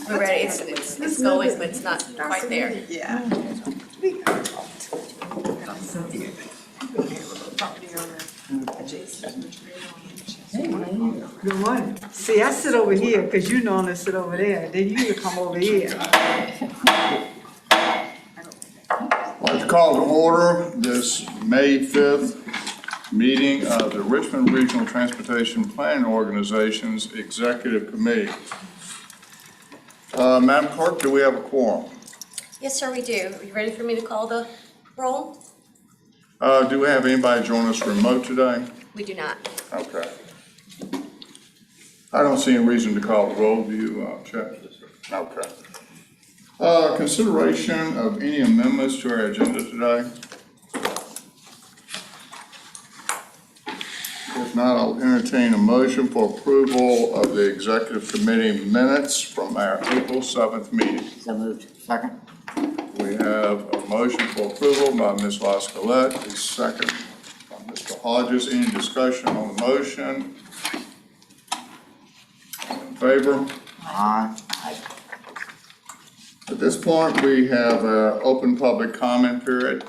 We're ready, it's going, but it's not quite there. Yeah. Good morning. See, I sit over here because you normally sit over there. Then you come over here. Let's call to order this May 5th meeting of the Richmond Regional Transportation Planning Organization's Executive Committee. Madam Clerk, do we have a quorum? Yes, sir, we do. Are you ready for me to call the roll? Do we have anybody join us remote today? We do not. Okay. I don't see any reason to call the roll. Do you, Chet? Okay. Consideration of any amendments to our agenda today? If not, I'll entertain a motion for approval of the executive committee minutes from our April 7th meeting. So moved. Second. We have a motion for approval by Ms. LaScalette, a second by Mr. Hodges. Any discussion on the motion? All in favor? Aye. At this point, we have an open public comment period.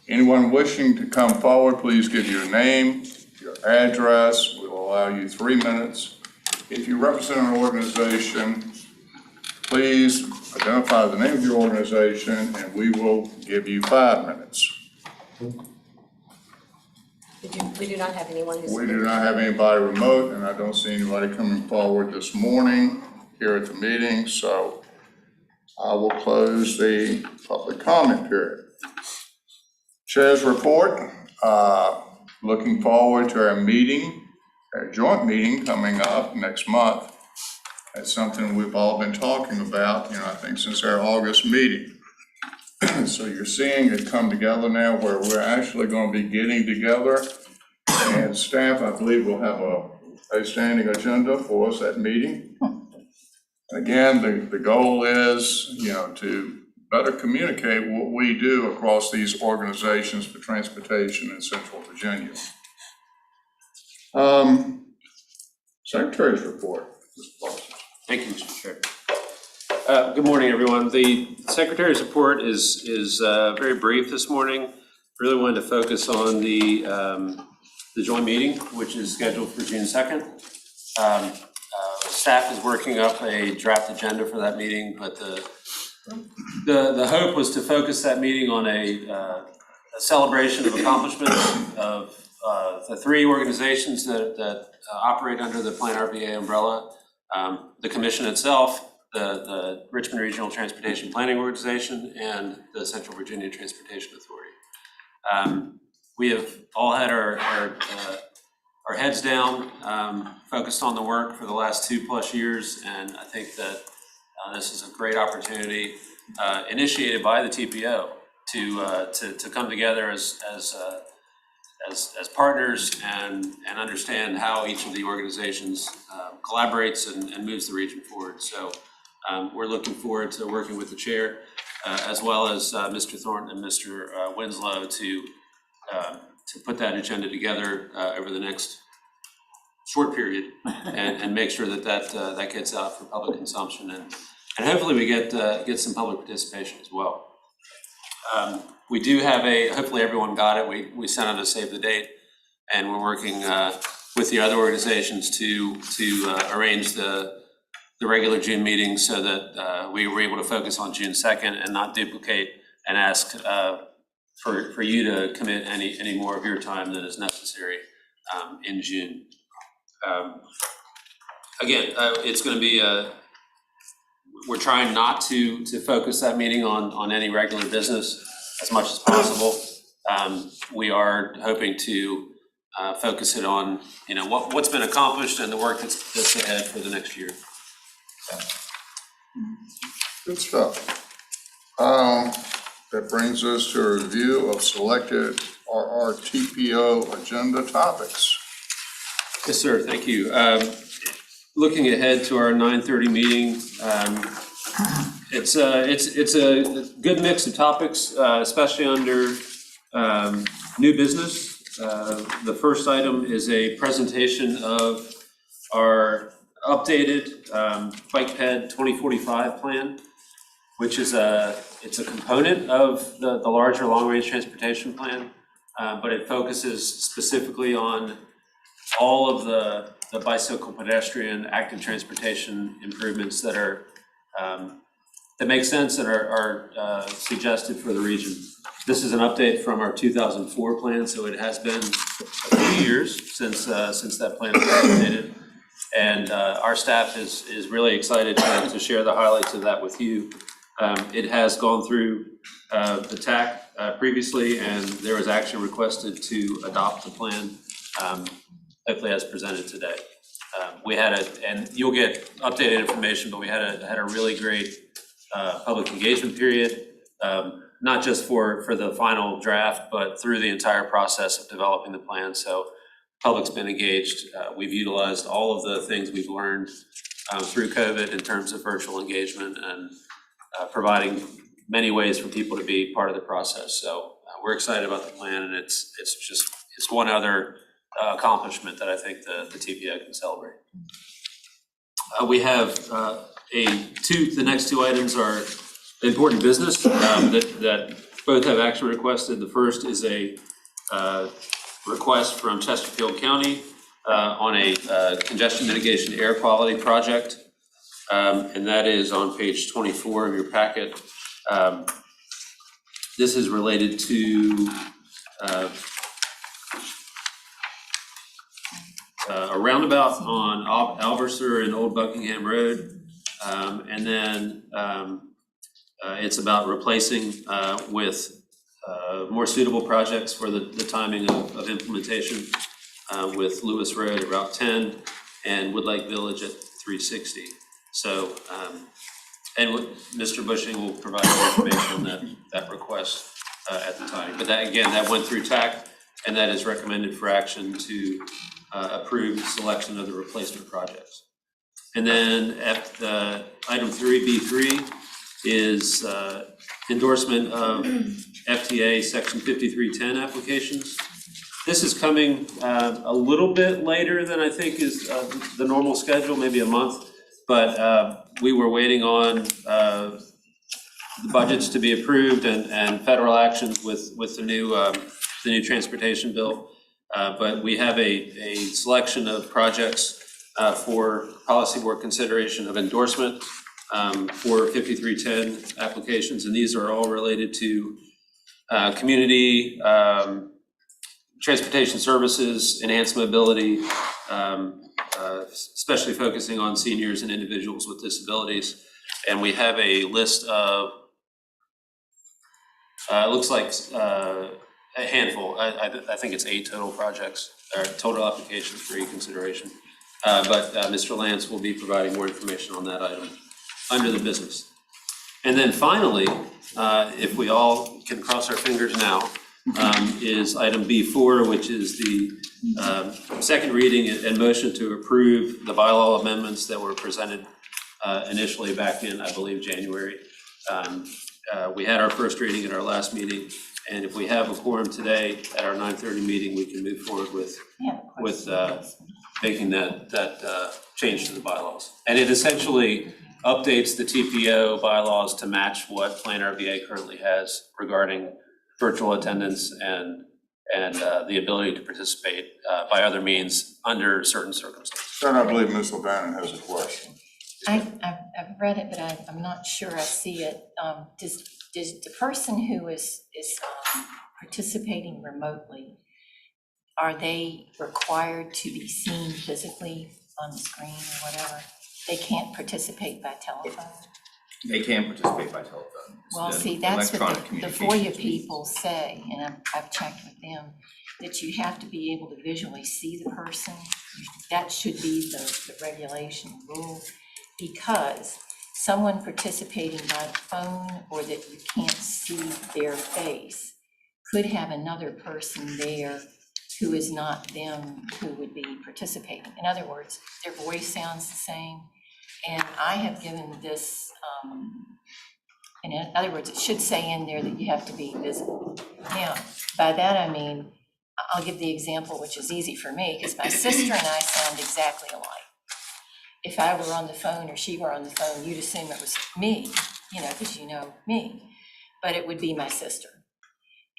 Anyone wishing to come forward, please give your name, your address. We will allow you 3 minutes. If you represent an organization, please identify the name of your organization and we will give you 5 minutes. We do not have anyone who's. We do not have anybody remote, and I don't see anybody coming forward this morning here at the meeting, so I will close the public comment period. Chair's report, looking forward to our meeting, our joint meeting coming up next month. That's something we've all been talking about, I think since our August meeting. So you're seeing it come together now where we're actually going to be getting together, and staff, I believe, will have a standing agenda for us at meeting. Again, the goal is, to better communicate what we do across these organizations for transportation in Central Virginia. Secretary's report, Mr. Paulson. Thank you, Mr. Chair. Good morning, everyone. The Secretary's report is very brief this morning. Really wanted to focus on the joint meeting, which is scheduled for June 2nd. Staff is working up a draft agenda for that meeting, but the hope was to focus that meeting on a celebration of accomplishments of the 3 organizations that operate under the Plan RVA umbrella. The commission itself, the Richmond Regional Transportation Planning Organization, and the Central Virginia Transportation Authority. We have all had our heads down, focused on the work for the last 2+ years, and I think that this is a great opportunity initiated by the TPO to come together as partners and understand how each of the organizations collaborates and moves the region forward. So we're looking forward to working with the chair as well as Mr. Thornton and Mr. Winslow to put that agenda together over the next short period and make sure that gets out for public consumption and hopefully we get some public participation as well. We do have hopefully everyone got it. We sent out a save the date, and we're working with the other organizations to arrange the regular June meeting so that we were able to focus on June 2nd and not duplicate and ask for you to commit any more of your time than is necessary in June. Again, it's going to be we're trying not to focus that meeting on any regular business as much as possible. We are hoping to focus it on what's been accomplished and the work that's ahead for the next year. Good stuff. That brings us to a review of selected Rrtpo agenda topics. Yes, sir. Thank you. Looking ahead to our 9:30 meeting, it's a good mix of topics, especially under new business. The first item is a presentation of our updated Bike Ped 2045 plan, which is it's a component of the larger long-range transportation plan, but it focuses specifically on all of the bicycle, pedestrian, active transportation improvements that are that make sense and are suggested for the region. This is an update from our 2004 plan, so it has been a few years since that plan was updated. And our staff is really excited to share the highlights of that with you. It has gone through the TAC previously, and there was action requested to adopt the plan, hopefully as presented today. We had and you'll get updated information, but we had a really great public engagement period, not just for the final draft, but through the entire process of developing the plan. So public's been engaged. We've utilized all of the things we've learned through COVID in terms of virtual engagement and providing many ways for people to be part of the process. So we're excited about the plan, and it's one other accomplishment that I think the TPO can celebrate. We have the next two items are important business that both have action requested. The first is a request from Chesterfield County on a congestion mitigation air quality project, and that is on page 24 of your packet. This is related to a roundabout on Alverser and Old Buckingham Road, and then it's about replacing with more suitable projects for the timing of implementation with Lewis Road at Route 10 and Woodlake Village at 360. So, and Mr. Bushing will provide more information on that request at the time. But that, again, that went through TAC, and that is recommended for action to approve selection of the replacement projects. And then at item 3B3 is endorsement of FTA section 5310 applications. This is coming a little bit later than I think is the normal schedule, maybe a month, but we were waiting on the budgets to be approved and federal actions with the new transportation bill. But we have a selection of projects for policy board consideration of endorsement for 5310 applications, and these are all related to community transportation services, enhanced mobility, especially focusing on seniors and individuals with disabilities. And we have a list of, it looks like a handful. I think it's 8 total projects, or total applications for e-consideration. But Mr. Lance will be providing more information on that item under the business. And then finally, if we all can cross our fingers now, is item B4, which is the second reading and motion to approve the bylaw amendments that were presented initially back in, I believe, January. We had our first reading at our last meeting, and if we have a quorum today at our 9:30 meeting, we can move forward with making that change to the bylaws. And it essentially updates the TPO bylaws to match what Plan RVA currently has regarding virtual attendance and the ability to participate by other means under certain circumstances. Then I believe Ms. Lebanon has a question. I've read it, but I'm not sure I see it. Does the person who is participating remotely, are they required to be seen physically on the screen or whatever? They can't participate by telephone? They can participate by telephone. Well, see, that's what the FOIA people say, and I've checked with them, that you have to be able to visually see the person. That should be the regulation rule, because someone participating by phone or that you can't see their face could have another person there who is not them who would be participating. In other words, their voice sounds the same. And I have given this, in other words, it should say in there that you have to be visible. Now, by that I mean, I'll give the example, which is easy for me, because my sister and I sound exactly alike. if I were on the phone or she were on the phone, you'd assume it was me, you know, because you know me. But it would be my sister.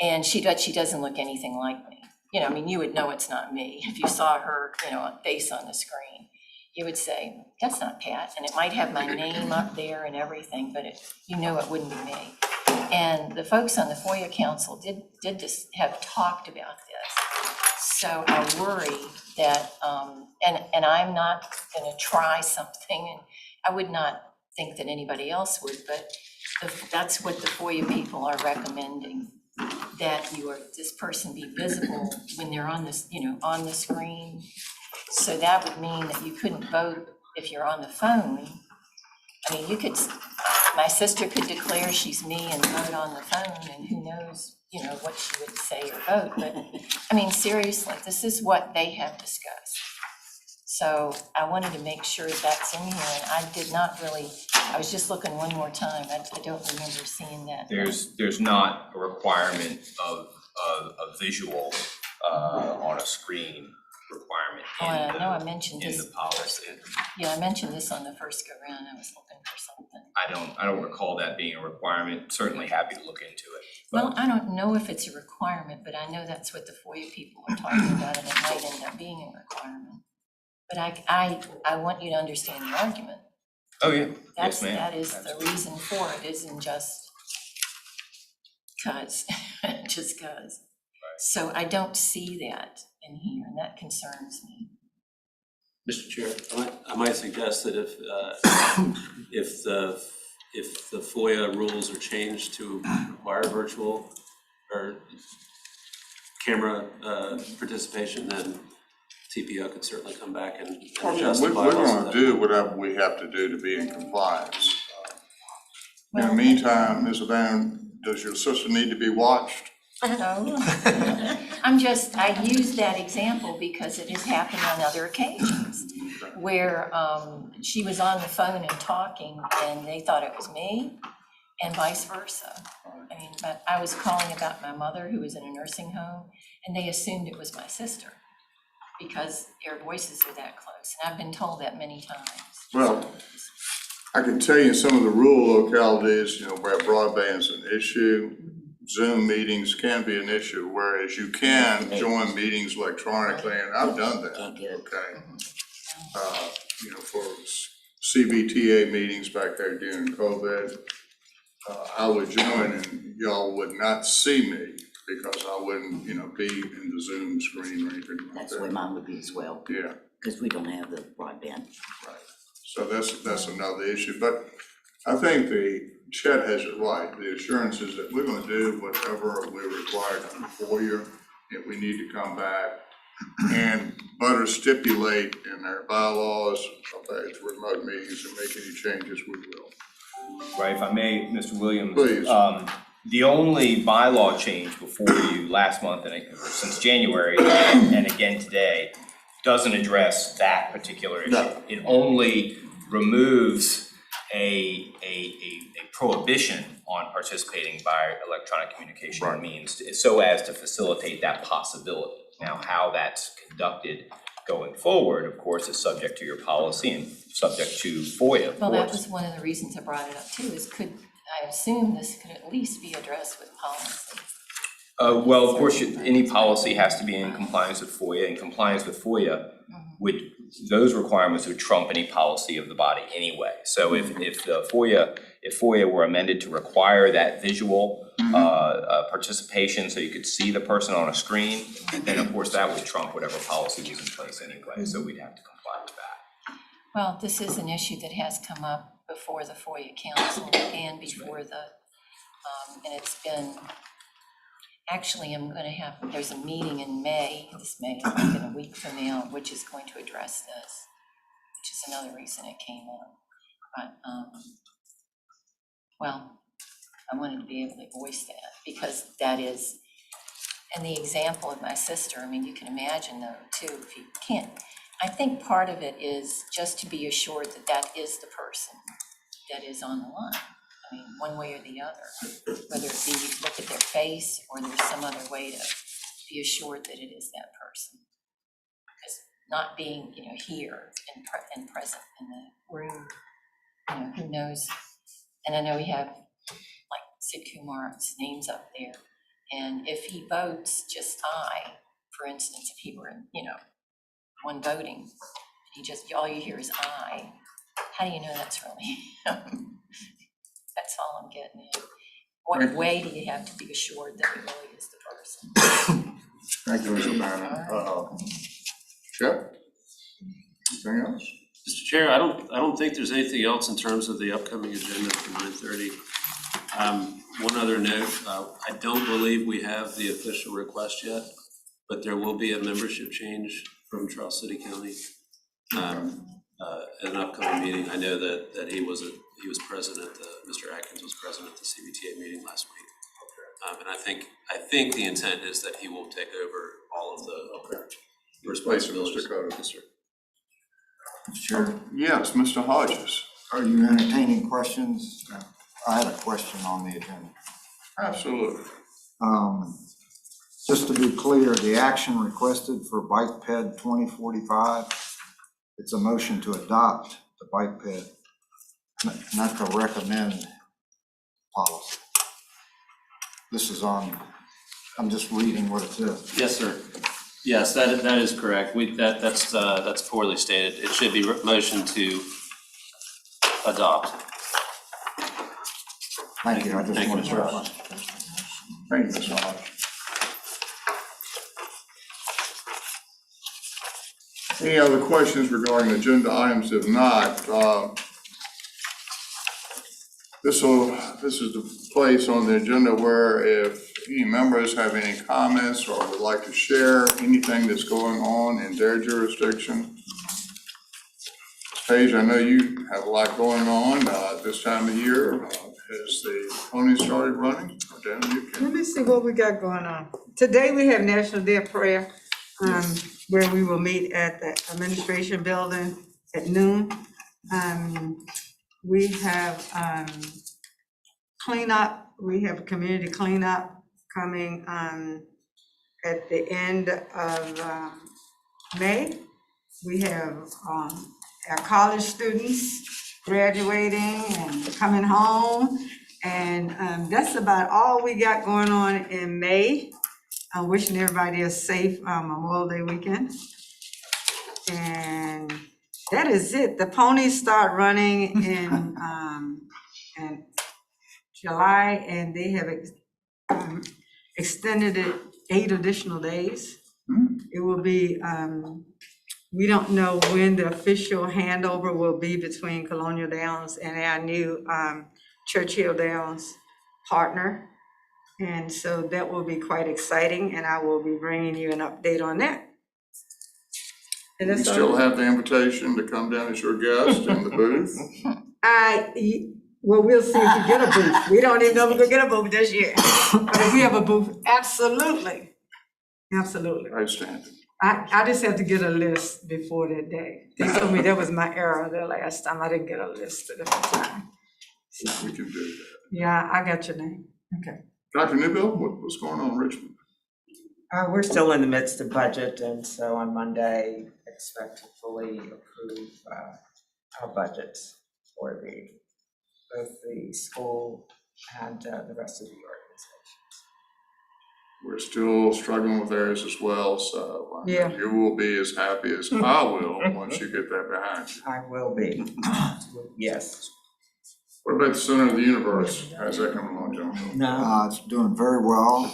And she doesn't look anything like me. You know, I mean, you would know it's not me. If you saw her, you know, face on the screen, you would say, that's not Pat. And it might have my name up there and everything, but you know it wouldn't be me. And the folks on the FOIA Council did just have talked about this. So I worry that, and I'm not gonna try something, and I would not think that anybody else would, but that's what the FOIA people are recommending, that this person be visible when they're on this, you know, on the screen. So that would mean that you couldn't vote if you're on the phone. I mean, my sister could declare she's me and vote on the phone, and who knows, you know, what she would say or vote. But I mean, seriously, this is what they have discussed. So I wanted to make sure that's in here, and I did not really, I was just looking one more time. I don't remember seeing that. There's not a requirement of a visual on a screen requirement Oh, I know I mentioned in this. the policy. Yeah, I mentioned this on the first go round. I was looking for something. I don't recall that being a requirement. Certainly happy to look into it. Well, I don't know if it's a requirement, but I know that's what the FOIA people are talking about, and it might end up being a requirement. But I want you to understand the argument. Oh, yeah. Yes, ma'am. That is Absolutely. the reason for it, isn't just cause, just cause. Right. So I don't see that in here, and that concerns me. Mr. Chair, I might suggest that if the FOIA rules are changed to require virtual or camera participation, then TPO could certainly come back and adjust the We're bylaws. gonna do whatever we have to do to be in compliance. In the meantime, Ms. Van, does your sister need to be watched? No, I use that example because it has happened on other occasions where she was on the phone and talking and they thought it was me and vice versa. I mean, but I was calling about my mother who was in a nursing home and they assumed it was my sister because their voices are that close. And I've been told that many times. Well, I can tell you some of the rural localities, you know, where broadband's an issue, Zoom meetings can be an issue, whereas you can join meetings electronically, and I've done that, okay? You know, for CBTA meetings back there during COVID, I would join and y'all would not see me because I wouldn't, you know, be in the Zoom screen or anything like that. That's the way mine would be as well. Yeah. Because we don't have the broadband. Right. So that's another issue, but I think Chet has it right. The assurance is that we're gonna do whatever we're required under FOIA. If we need to come back and better stipulate in their bylaws, okay, to remote meetings and make any changes, we will. Right, if I may, Mr. Williams. Please. The only bylaw change before you last month and since January and again today doesn't address that particular issue. No. It only removes a prohibition on participating by electronic communication Right. means so as to facilitate that possibility. Now, how that's conducted going forward, of course, is subject to your policy and subject to FOIA, of Well, that course. was one of the reasons I brought it up too, is I assume this could at least be addressed with policy. Well, of course, any policy has to be in compliance with FOIA. In compliance with FOIA, those requirements would trump any policy of the body anyway. So if FOIA were amended to require that visual participation so you could see the person on a screen, then of course that would trump whatever policy was in place anyway. So we'd have to comply with that. Well, this is an issue that has come up before the FOIA Council and before and it's been, actually, there's a meeting in May, I think in a week from now, which is going to address this, which is another reason it came up. But, well, I wanted to be able to voice that because that is, and the example of my sister, I mean, you can imagine though, too, if you can't, I think part of it is just to be assured that that is the person that is on the line. I mean, one way or the other, whether it be you look at their face or there's some other way to be assured that it is that person. Because not being, here and present in the room, who knows? And I know we have, like Sid Kumar's name's up there, and if he votes just aye, for instance, if he were in, one voting, all you hear is aye, how do you know that's really him? That's all I'm getting at. What way do you have to be assured that it really is the person? Thank you, Mr. Bannon. Chip? Anything else? Mr. Chair, I don't think there's anything else in terms of the upcoming agenda for 9:30. One other note, I don't believe we have the official request yet, but there will be a membership change from Charles City County. At an upcoming meeting. I know that he was present at Mr. Atkins was present at the CBTA meeting last week. And I think the intent is that he will take over all of the responsibilities. Mr. Carter. Yes, sir. Sure. Yes, Mr. Hodges. Are you entertaining questions? I had a question on the agenda. Absolutely. Just to be clear, the action requested for Bike Ped 2045, it's a motion to adopt the Bike Ped, not to recommend policy. This is on, I'm just reading what it says. Yes, sir. Yes, that is correct. That's poorly stated. It should be motion to adopt. Thank you, I just want to clarify. Thank you, Mr. Hodges. Any other questions regarding agenda items? If not, this is the place on the agenda where if any members have any comments or would like to share anything that's going on in their jurisdiction. Paige, I know you have a lot going on this time of year. Has the pony started running? Let me see what we got going on. Today we have National Day of Prayer, where we will meet at the administration building at noon. We have cleanup. We have a community cleanup coming at the end of May. We have our college students graduating and coming home. And that's about all we got going on in May. I'm wishing everybody a safe Memorial Day weekend. And that is it. The ponies start running in July, and they have extended it 8 additional days. It will be, we don't know when the official handover will be between Colonial Downs and our new Churchill Downs partner. And so that will be quite exciting, and I will be bringing you an update on that. And You still have the invitation to come down as your guest in the booth? Well, we'll see if we get a booth. We don't even know if we're gonna get a booth this year. But if we have a booth, absolutely. Absolutely. Outstanding. I just have to get a list before that day. They told me that was my error the last time. I didn't get a list at the time. We can do that. Yeah, I got your name. Okay. Dr. Newbill, what's going on in Richmond? We're still in the midst of budget, and so on Monday, expect to fully approve our budgets for both the school and the rest of the organizations. We're still struggling with theirs as well, so Yeah. you will be as happy as I will once you get that behind you. I will be, yes. What about the Center of the Universe? How's that coming along, John? No. It's doing very well.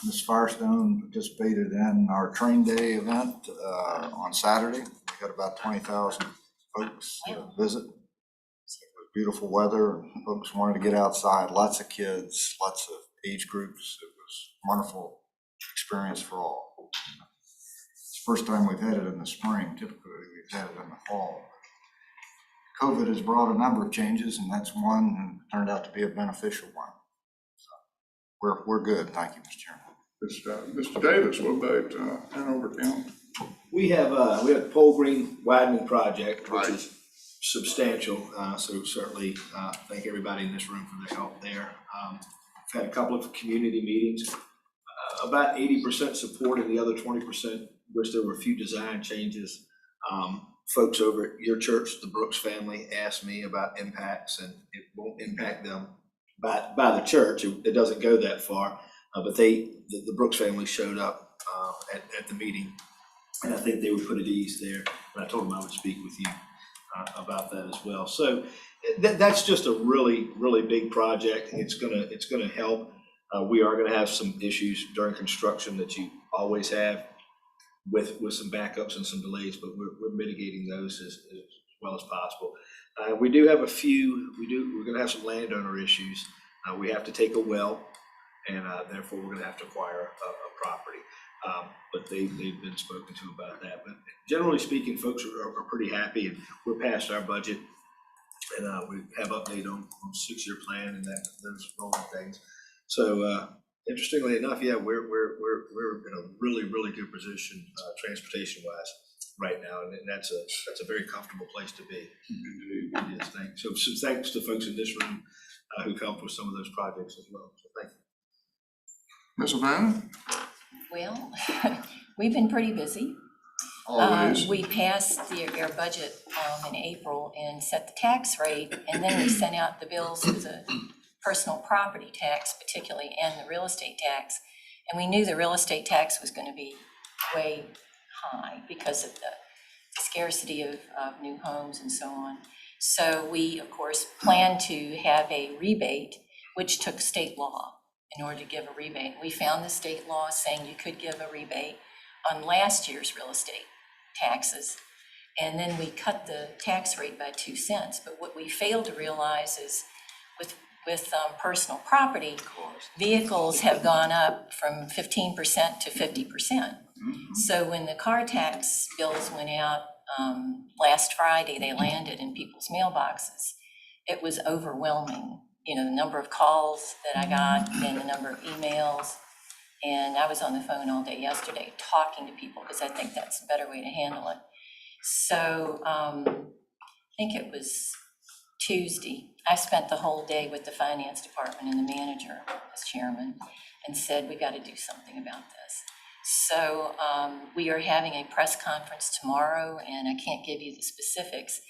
Ms. Firestone participated in our train day event on Saturday. We had about 20,000 folks visit. It was beautiful weather. Folks wanted to get outside. Lots of kids, lots of age groups. It was a wonderful experience for all. It's the first time we've had it in the spring. Typically, we've had it in the fall. COVID has brought a number of changes, and that's one, and turned out to be a beneficial one. So we're good. Thank you, Mr. Chairman. Mr. Davis, what about Hanover County? We have a Pole Green widening project, which Right. is substantial. So certainly thank everybody in this room for their help there. We've had a couple of community meetings, about 80% support, and the other 20% which there were a few design changes. Folks over at your church, the Brooks family, asked me about impacts, and it won't impact them by the church. It doesn't go that far, but the Brooks family showed up at the meeting, and I think they were put at ease there. And I told them I would speak with you about that as well. So that's just a really, really big project. It's gonna help. We are gonna have some issues during construction that you always have with some backups and some delays, but we're mitigating those as well as possible. We do have we're gonna have some landowner issues. We have to take a well, and therefore we're gonna have to acquire a property. But they've been spoken to about that. But generally speaking, folks are pretty happy, and we're past our budget, and we have update on 6-year plan and those rolling things. So interestingly enough, yeah, we're in a really, really good position transportation wise right now, and that's a very comfortable place to be. It is, thanks. So thanks to folks in this room who've helped with some of those projects as well. So thank you. Ms. O'Bannon? Well, we've been pretty busy. Always. We passed our budget in April and set the tax rate, and then we sent out the bills for the personal property tax particularly, and the real estate tax. And we knew the real estate tax was going to be way high because of the scarcity of new homes and so on. So we, of course, planned to have a rebate, which took state law in order to give a rebate. We found the state law saying you could give a rebate on last year's real estate taxes. And then we cut the tax rate by 2 cents. But what we failed to realize is with personal property, vehicles have gone up from 15% to 50%. So when the car tax bills went out last Friday, they landed in people's mailboxes. It was overwhelming. You know, the number of calls that I got and the number of emails. And I was on the phone all day yesterday talking to people because I think that's a better way to handle it. So I think it was Tuesday. I spent the whole day with the finance department and the manager as chairman and said, we got to do something about this. So we are having a press conference tomorrow, and I can't give you the specifics,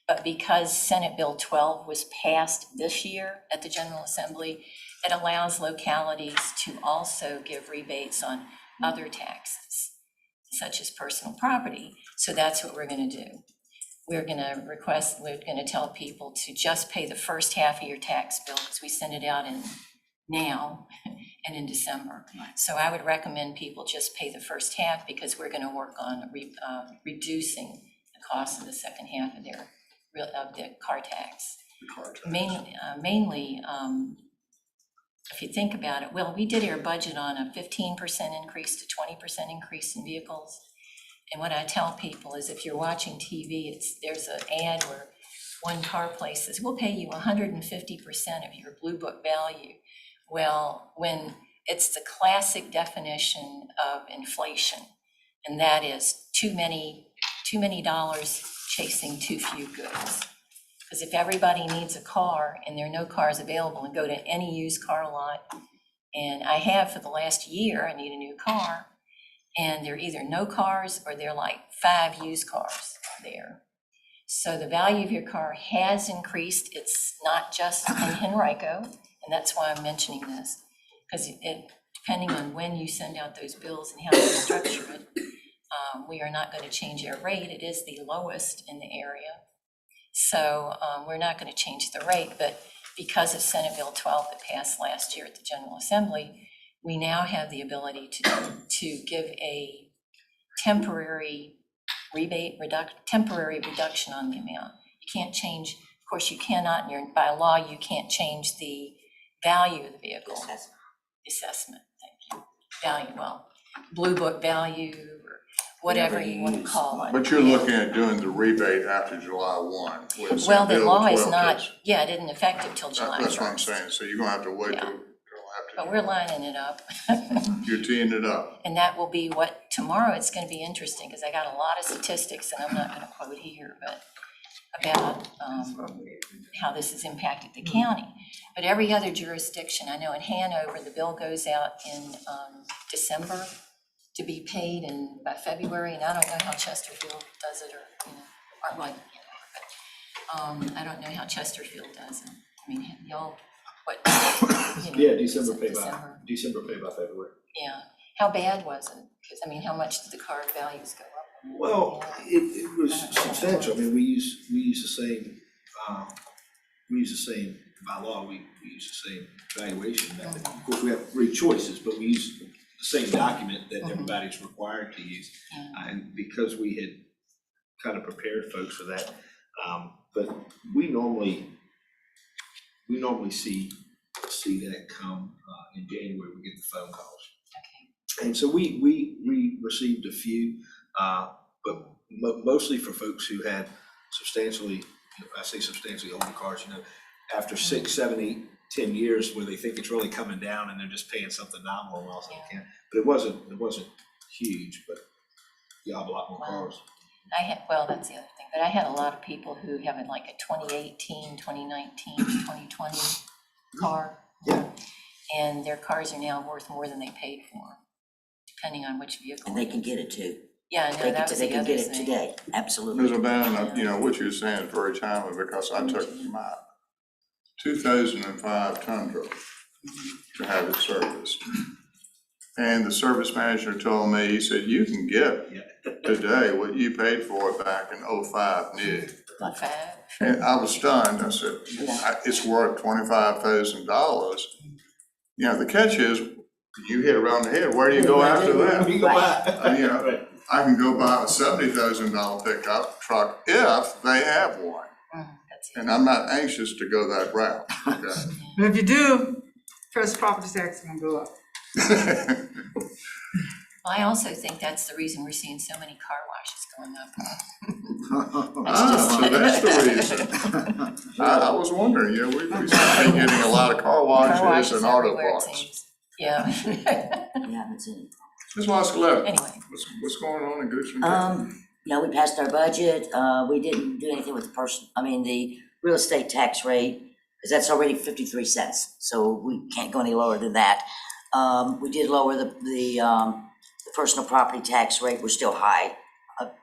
but because Senate Bill 12 was passed this year at the General Assembly, it allows localities to also give rebates on other taxes, such as personal property. So that's what we're going to do. We're going to tell people to just pay the first half of your tax bill, because we send it out in now and in December. So I would recommend people just pay the first half, because we're going to work on reducing the cost of the second half of the car tax. Mainly, if you think about it, well, we did our budget on a 15% increase to 20% increase in vehicles. And what I tell people is, if you're watching TV, there's an ad where one car place says, we'll pay you 150% of your Blue Book value. Well, when it's the classic definition of inflation, and that is too many dollars chasing too few goods. Because if everybody needs a car and there are no cars available, and go to any used car lot, and I have for the last year, I need a new car, and there are either no cars or there are like 5 used cars there. So the value of your car has increased. It's not just in Henrico, and that's why I'm mentioning this, because depending on when you send out those bills and how you structure it, we are not going to change our rate. It is the lowest in the area. So we're not going to change the rate, but because of Senate Bill 12 that passed last year at the General Assembly, we now have the ability to give a temporary reduction on the amount. You can't change, of course you cannot, by law, you can't change the value of the vehicle. Assessment, thank you. Value, well, Blue Book value, or whatever you want to call it. But you're looking at doing the rebate after July 1. with Well, the Bill law is 12 not, hits. yeah, it isn't effective till July 1st. That's what I'm saying, so you're gonna have to wait Yeah. till But we're lining it up. after, you're teeing it up. And that will be what, tomorrow it's going to be interesting, because I got a lot of statistics, and I'm not going to quote here, but about how this has impacted the county. But every other jurisdiction, I know in Hanover, the bill goes out in December to be paid and by February, and I don't know how Chesterfield does it, or, or like, but, I don't know how Chesterfield does it. I mean, y'all, what? Yeah, December pay by February. Yeah, how bad was it? Because, I mean, how much did the car values go up? Well, it was substantial. I mean, we use the same, by law, we use the same valuation method. Of course, we have three choices, but we use the same document that everybody's required to use. And because we had kind of prepared folks for that, but we normally see that come in January, we get the phone calls. Okay. And so we received a few, but mostly for folks who had substantially, I say substantially older cars, after 6, 7, 8, 10 years where they think it's really coming down and they're just paying something nominal else they can. But it wasn't huge, but you have a lot more cars. Well, that's the other thing, but I had a lot of people who have like a 2018, 2019, 2020 car. Yeah. And their cars are now worth more than they paid for, depending on which vehicle. And they can get it too. Yeah, no, that was They the can other get it thing. today, absolutely. Ms. O'Bannon, what you're saying is very timely, because I took my 2005 Tundra to have it serviced. And the service manager told me, he said, you can get today what you paid for it back in 05 new. Not bad. And I was stunned. I said, it's worth $25,000. The catch is, you hit around the head, where do you go after that? You go buy. I can go buy a $70,000 pickup truck if they have one. That's it. And I'm not anxious to go that route, okay? And if you do, first property tax is gonna go up. Well, I also think that's the reason we're seeing so many car washes going up. So that's the reason. I was wondering, we've been getting a lot of car washes and auto everywhere, it parts. seems. Yeah. Yeah, that's it. Ms. Wascalette, Anyway. what's going on in Goochland? We passed our budget. We didn't do anything with the real estate tax rate, because that's already 53 cents. So we can't go any lower than that. We did lower the personal property tax rate. We're still high,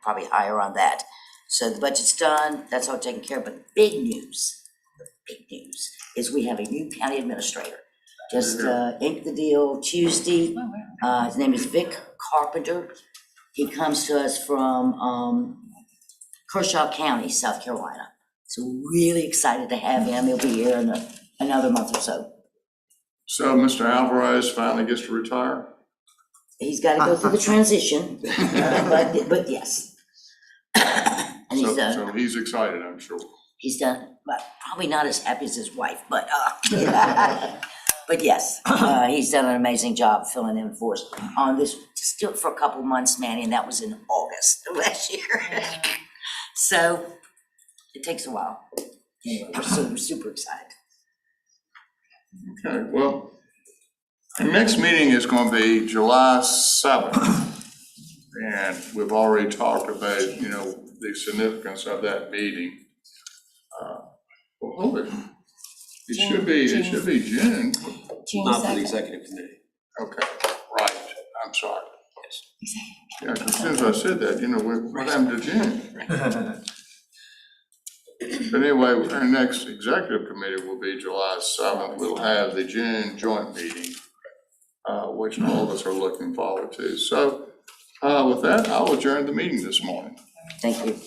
probably higher on that. So the budget's done. That's all taken care of. But the big news is we have a new county administrator. Just inked the deal Tuesday. Oh, wow. His name is Vic Carpenter. He comes to us from Kershaw County, South Carolina. So really excited to have him. He'll be here in another month or so. So Mr. Alvarez finally gets to retire? He's got to go through the transition, but yes. And he's done. So he's excited, I'm sure. He's done, but probably not as happy as his wife, but but yes, he's done an amazing job filling in for us on this, still for a couple months, Manny, and that was in August of last year. So it takes a while. Anyway, we're super excited. Okay, well, our next meeting is going to be July 7th. And we've already talked about, the significance of that meeting. It should be June. June Not for the 2nd. executive committee. Okay, right, I'm sorry. Yes. Yeah, 'cause as soon as I said that, what happened to June? But anyway, our next executive committee will be July 7th. We'll have the June joint meeting, which all of us are looking forward to. So with that, I'll adjourn the meeting this morning. Thank you.